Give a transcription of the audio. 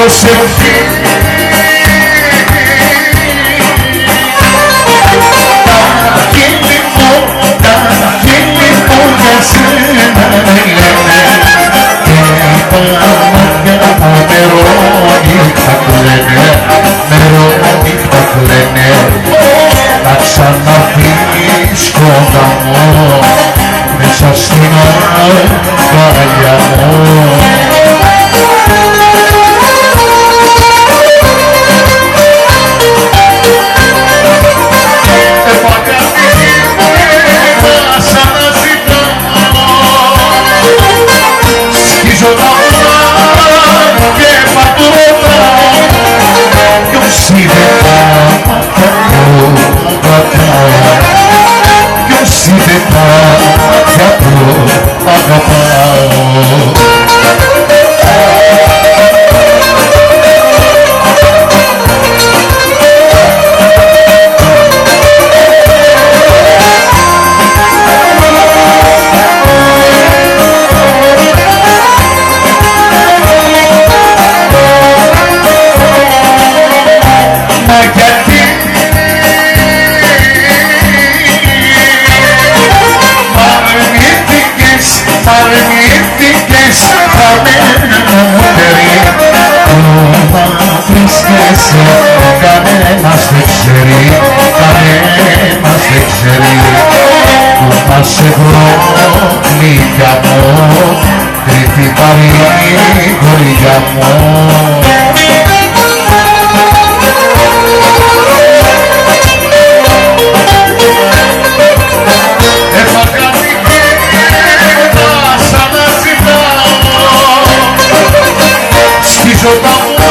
προσευχή τα χείλη μου για σένα λένε και τα μάτια μου νερόνυχτα κλαίνε, νερόνυχτα κλαίνε. Να ξαναβγείς κοντά μου μέσα στην αγκαλιά μου. Αρνήθηκες κανένα μουτερί που μα βρίσκεσαι, κανένας δεν ξέρει, κανένας δεν ξέρει που θα σε βρω γλυκιά μου, κρυφή παρηγοριά μου. Yo